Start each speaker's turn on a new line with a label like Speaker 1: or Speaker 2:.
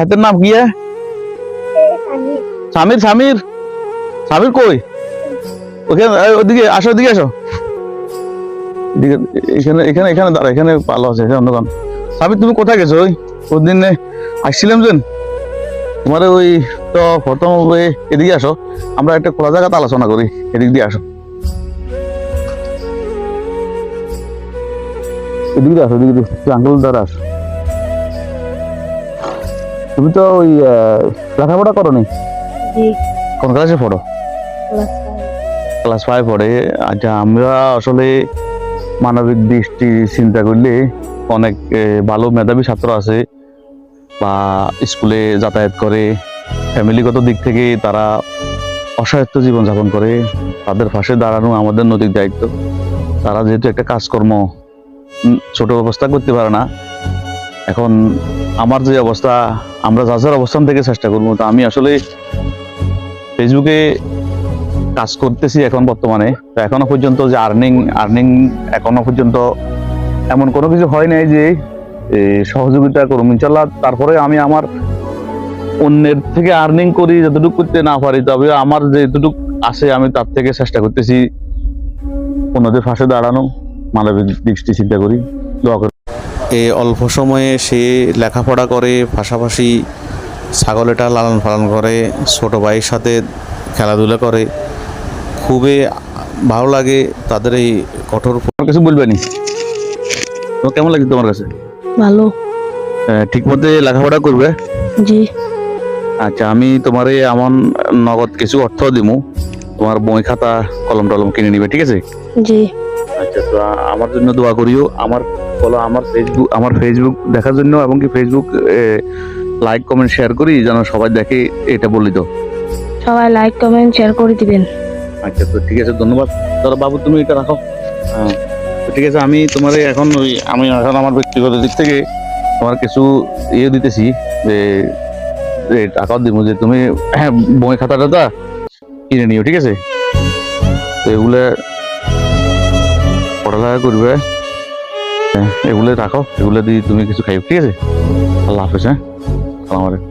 Speaker 1: হাতের নাম কি? সামির সামির সামির কই? ওখানে ওদিকে আসো, ওদিকে আসো। এখানে এখানে এখানে দাঁড়া, এখানে ভালো আছে অন্যগান। সামির তুমি কোথায় গেছো? ওই দিন আসছিলাম যে তোমার ওই তো প্রথম এদিকে আসো, আমরা একটা খোলা জায়গাতে আলোচনা করি, এদিক দিয়ে আসো, এদিক দিয়ে আসো, এদিক দিয়ে আঙ্গুল দ্বারা আসো। তুমি তো ওই লেখাপড়া করো নি? কোন ক্লাসে পড়ো? ক্লাস 5 পড়ে। আচ্ছা, আমরা আসলে মানবিক দৃষ্টি চিন্তা করলে অনেক ভালো মেধাবী ছাত্র আছে বা স্কুলে যাতায়াত করে, ফ্যামিলিগত দিক থেকে তারা অসহায়ত্ব জীবনযাপন করে। তাদের পাশে দাঁড়ানো আমাদের নৈতিক দায়িত্ব। তারা যেহেতু একটা কাজকর্ম ছোট অবস্থা করতে পারে না, এখন আমার যে অবস্থা, আমরা যার অবস্থান থেকে চেষ্টা করবো। তো আমি আসলে ফেসবুকে কাজ করতেছি এখন বর্তমানে। তো এখনো পর্যন্ত যে আর্নিং এখনো পর্যন্ত এমন কোনো কিছু হয় নাই যে সহযোগিতা করুন ইনশাল্লাহ। তারপরে আমি আমার অন্যের থেকে আর্নিং করি, যতটুকু করতে না পারি, তবে আমার যেটুকু আছে আমি তার থেকে চেষ্টা করতেছি অন্যদের পাশে দাঁড়ানো, মানবিক দৃষ্টি চিন্তা করি, দোয়া করি।
Speaker 2: এই অল্প সময়ে সে লেখাপড়া করে, পাশাপাশি ছাগলেটা লালন পালন করে, ছোটো ভাইয়ের সাথে খেলাধুলা করে। খুবই ভালো লাগে তাদের এই কঠোর।
Speaker 1: কিছু বলবে নি? তোমার কেমন লাগে তোমার কাছে?
Speaker 3: ভালো।
Speaker 1: ঠিক মতো লেখাপড়া করবে?
Speaker 3: জি।
Speaker 1: আচ্ছা, আমি তোমারে এমন নগদ কিছু অর্থ দিমু, তোমার বই খাতা কলম টলম কিনে নিবে, ঠিক আছে?
Speaker 3: জি।
Speaker 1: আচ্ছা, তো আমার জন্য দোয়া করিও। আমার বলো, আমার ফেসবুক দেখার জন্য, এবং কি ফেসবুক লাইক কমেন্ট শেয়ার করি যেন সবাই দেখে, এটা বলি তো।
Speaker 3: সবাই লাইক কমেন্ট শেয়ার করে দিবেন।
Speaker 1: আচ্ছা, তো ঠিক আছে, ধন্যবাদ। ধরো বাবু, তুমি এটা রাখো। হ্যাঁ, তো ঠিক আছে, আমি তোমার আমি এখন আমার ব্যক্তিগত দিক থেকে তোমার কিছু দিতেছি, যে টাকাও দিব, যে তুমি বই খাতাটা কিনে নিও, ঠিক আছে? তো এগুলো পড়ালেখা করবে, এগুলো রাখো, এগুলো দিয়ে তুমি কিছু খাইও, ঠিক আছে? আল্লাহ হাফেজ। হ্যাঁ, সালাম আলাইকুম।